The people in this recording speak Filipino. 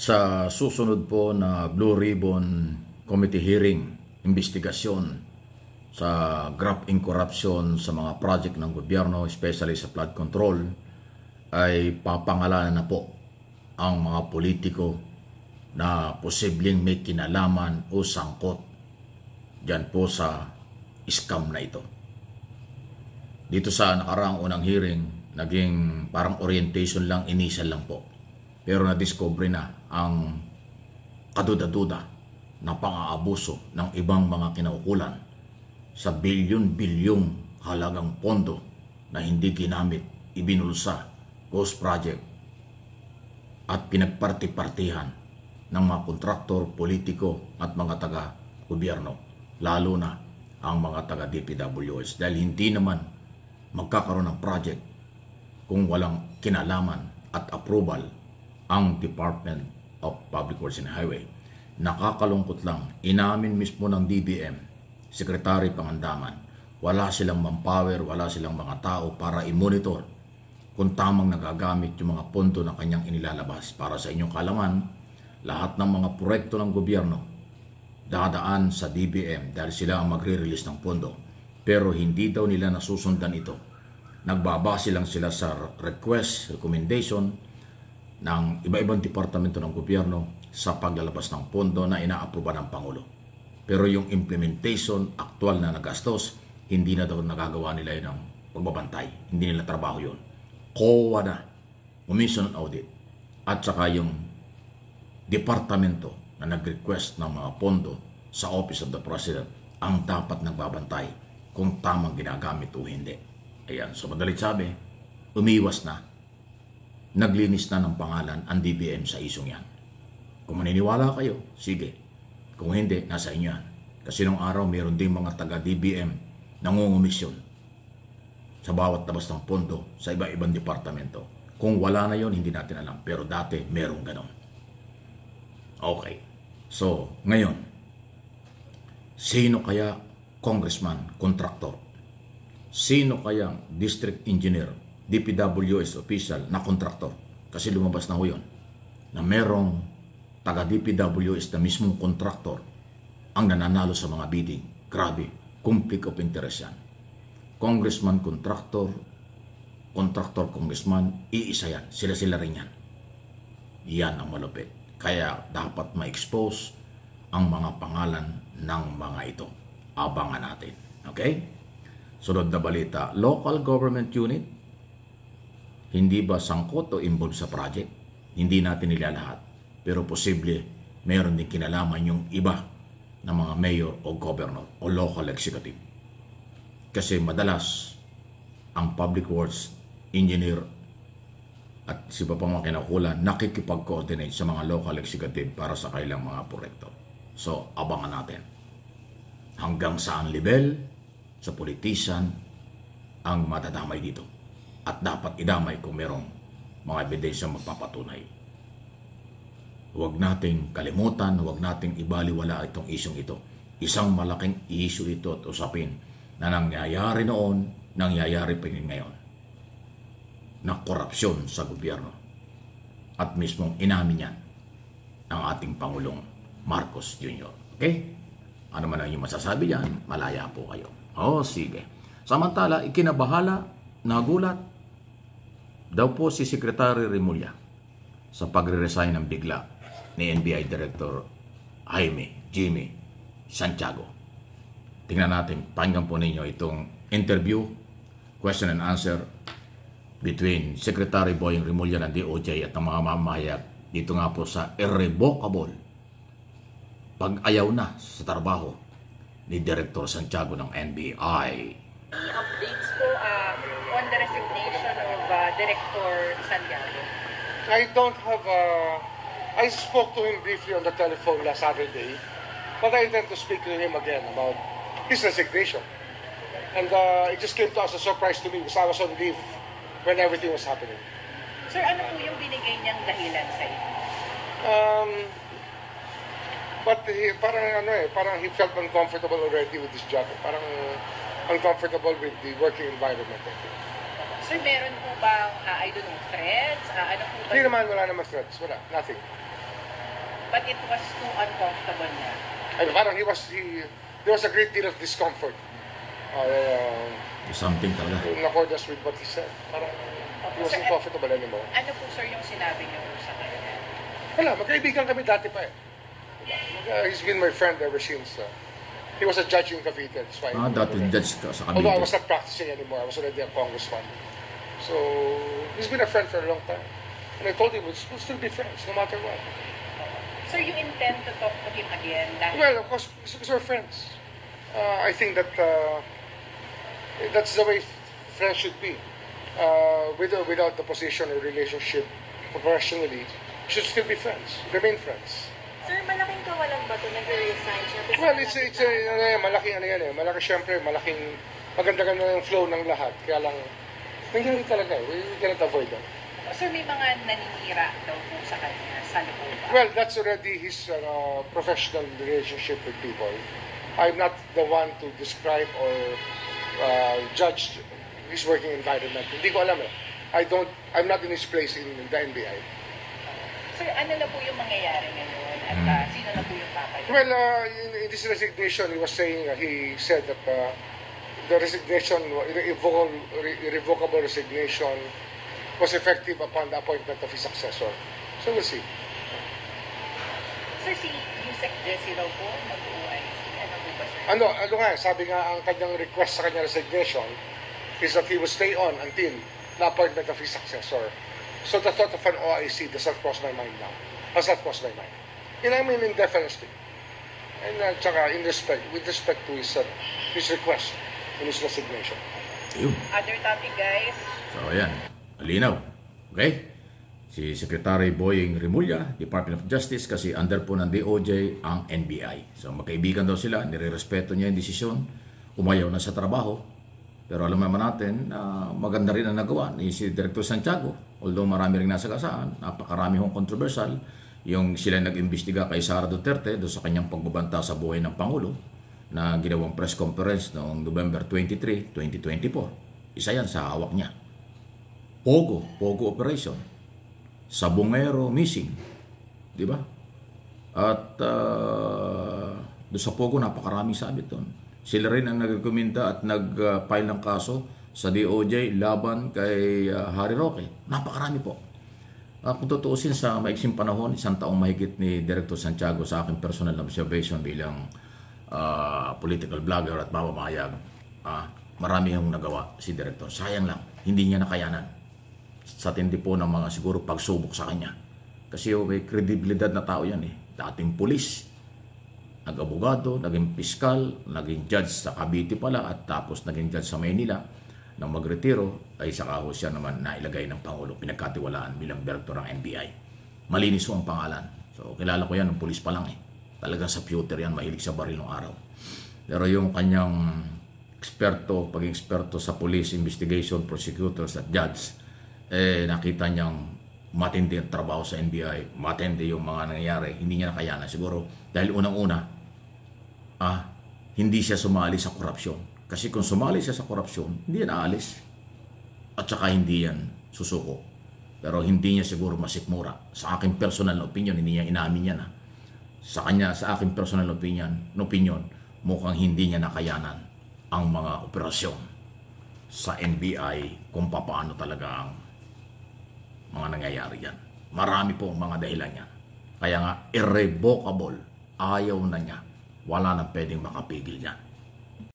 Sa susunod po na Blue Ribbon Committee hearing, investigasyon sa graft and corruption sa mga project ng gobyerno, especially sa flood control, ay papangalanan na po ang mga politiko na posibleng may kinalaman o sangkot dyan po sa scam na ito. Dito sa nakaraang unang hearing, naging parang orientation lang, initial lang po. Pero na-discover na ang kaduda-duda na pang-aabuso ng ibang mga kinaukulan sa bilyon-bilyong halagang pondo na hindi ginamit, ibinulsa, ghost project at pinagparti-partihan ng mga kontraktor, politiko at mga taga-gobyerno, lalo na ang mga taga-DPWH, dahil hindi naman magkakaroon ng project kung walang kinalaman at approval ang Department of Public Works and Highway. Nakakalungkot lang, inamin mismo ng DBM, Secretary Pangandaman, wala silang manpower, wala silang mga tao para i-monitor kung tamang nagagamit yung mga pondo na kanyang inilalabas. Para sa inyong kalaman, lahat ng mga proyekto ng gobyerno dadaan sa DBM dahil sila ang magre-release ng pondo. Pero hindi daw nila nasusundan ito. Nagbabase lang sila sa request, recommendation ng iba-ibang departamento ng gobyerno sa paglalabas ng pondo na inaaproba ng Pangulo. Pero yung implementation, aktual na nagastos, hindi na daw nagagawa nila yun ng pagbabantay. Hindi nila trabaho yun. COA na, Commission on Audit, at saka yung departamento na nag-request ng mga pondo sa Office of the President ang dapat nagbabantay kung tamang ginagamit o hindi. Ayan, so madalit sabi, umiwas na, naglinis na ng pangalan ang DBM sa isong yan. Kung maniniwala kayo, sige. Kung hindi, nasa inyo yan. Kasi nung araw, mayroon din mga taga-DBM nangungumisyon sa bawat labas ng pondo sa iba-ibang departamento. Kung wala na yon, hindi natin alam. Pero dati, merong ganon. Okay. So, ngayon, sino kaya congressman, contractor? Sino kayang district engineer, DPWS official na contractor? Kasi lumabas na ho yun, na merong taga-DPWS na mismong contractor ang nananalo sa mga bidding. Grabe, conflict of interest yan. Congressman, contractor, congressman, iisa yan. Sila-sila rin yan. Yan ang malupit. Kaya dapat ma-expose ang mga pangalan ng mga ito. Abangan natin. Okay? Sunod na balita, local government unit, hindi ba sangkot o involved sa project? Hindi natin nilalahat. Pero posible, mayroon din kinalaman yung iba ng mga mayor o governor o local executive. Kasi madalas, ang public works engineer at si pa mga kinaukulan nakikipag-coordinate sa mga local executive para sa kailang mga proyekto. So, abangan natin. Hanggang saan level sa politician ang matadamay dito. At dapat idamay kung merong mga ebidensya magpapatunay. Huwag nating kalimutan, huwag nating ibaliwala itong isyong ito. Isang malaking issue ito at usapin na nangyayari noon, nangyayari pa rin ngayon. Na korupsyon sa gobyerno. At mismong inamin yan ng ating Pangulong Marcos Jr. Okay? Ano man ang inyong masasabi dyan, malaya po kayo. Oh, sige. Samantala, ikinabahala, nagulat daw po si Secretary Remulla sa pagre-resign ng bigla ni NBI Director Jimmy Santiago. Tingnan natin, pakinggan po ninyo itong interview, question and answer between Secretary Boying Remulla ng DOJ at ang mga mamahayag dito nga po sa irrevocable pag-ayaw na sa trabaho ni Director Santiago ng NBI. Updates po on the resignation of Director Santiago. I don't have I spoke to him briefly on the telephone last Saturday, but I intend to speak to him again about his resignation. And it just came to us a surprise to me because I was on leave when everything was happening. Sir, ano po yung binigay niyang dahilan sa inyo? But parang he felt uncomfortable already with his job. Parang uncomfortable with the working environment, I think. Sir, meron po bang, I don't know, threats? Ano po ba? Hindi naman, wala naman threats. Wala, nothing. But it was too uncomfortable na. Ay, parang there was a great deal of discomfort. Something talaga. In accordance with what he said. Parang he wasn't comfortable anymore. Ano po, sir, yung sinabi niyo sa kanya? Wala, magkaibigan kami dati pa eh. He's been my friend ever since. He was a judge in Cavite. That's why Dati judge ka sa although I Cavite. was not practicing anymore, I was already a congressman. So, he's been a friend for a long time. And I told him, we'll still be friends, no matter what. Sir, you intend to talk to him again? Well, of course, because we're friends. I think that that's the way friends should be. With or without the position or relationship professionally, should still be friends, remain friends. Sir, malaking kawalan ba ito? Nag-resign siya? Kasi Well, malaking ano yan eh. Malaki syempre, maganda-ganda yung flow ng lahat. Kaya lang, nangyari talaga eh. We cannot avoid that. Sir, may mga naninira daw po sa kanya sa loob. Well, that's already his professional relationship with people. I'm not the one to describe or judge his working environment. Hindi ko alam eh. I'm not in his place in the NBI. Sir, ano na po yung mangyayari ngayon? At sino na po yung papalit? Well, in this resignation, he said that the resignation, irrevocable resignation, was effective upon the appointment of his successor. So we'll see. Sir, si Yusek Jesse daw po, nag-OIC. Ano po ba, sir? Ano nga, sabi nga ang kanyang request sa kanyang resignation is that he will stay on until the appointment of his successor. So the thought of an OIC does not cross my mind now. Has not crossed my mind. And I mean in deference to him. And tsaka with respect to his request and his resignation. Ayun. Other topic, guys. So, ayan. Malinaw. Okay? Si Secretary Boying Rimulya, Department of Justice, kasi under po ng DOJ ang NBI. So, magkaibigan daw sila. Nirerespeto niya yung desisyon. Umayaw na sa trabaho. Pero alam naman natin na maganda rin ang nagawa ni si Director Santiago. Although marami rin nasagasaan, napakarami hong controversial. Yung sila nag-imbestiga kay Sara Duterte doon sa kanyang pagbabanta sa buhay ng Pangulo na ginawang press conference noong November 23, 2024. Isa yan sa hawak niya. Pogo operation. Sabongero missing. Di ba? At doon sa Pogo, napakaraming sabit doon. Sila rin ang nagrekomenda at nag-file ng kaso sa DOJ laban kay Harry Roque. Napakarami po. Kung tutuusin sa maiksing panahon, 1 taong mahigit ni Director Santiago sa aking personal observation bilang political blogger at mamamayag, marami yung nagawa si Director. Sayang lang, hindi niya nakayanan. Sa tindi po ng mga siguro pagsubok sa kanya. Kasi may kredibilidad na tao yan eh. Dating pulis, nag-abogado, naging piskal, naging judge sa Cavite pala at tapos naging judge sa Maynila. Nang magretiro ay saka ho siya naman nailagay ng Pangulo, pinagkatiwalaan bilang direktor ng NBI. Malinis ho ang pangalan. So kilala ko yan ng pulis pa lang eh. Talagang sa pewter yan, mahilig sa baril ng araw. Pero yung kanyang paging eksperto sa police investigation, prosecutors at judge, nakita niyang matindi ang trabaho sa NBI, matindi yung mga nangyayari, hindi niya nakayanan siguro dahil unang-una hindi siya sumali sa korupsyon. Kasi kung sumali siya sa korupsyon, hindi yan aalis. At saka hindi yan susuko. Pero hindi niya siguro masikmura. Sa aking personal na opinion, hindi niya inamin yan. Sa aking personal opinion, mukhang hindi niya nakayanan ang mga operasyon sa NBI kung paano talaga ang mga nangyayari yan. Marami po ang mga dahilan yan. Kaya nga, irrevocable. Ayaw na niya. Wala nang pwedeng makapigil yan.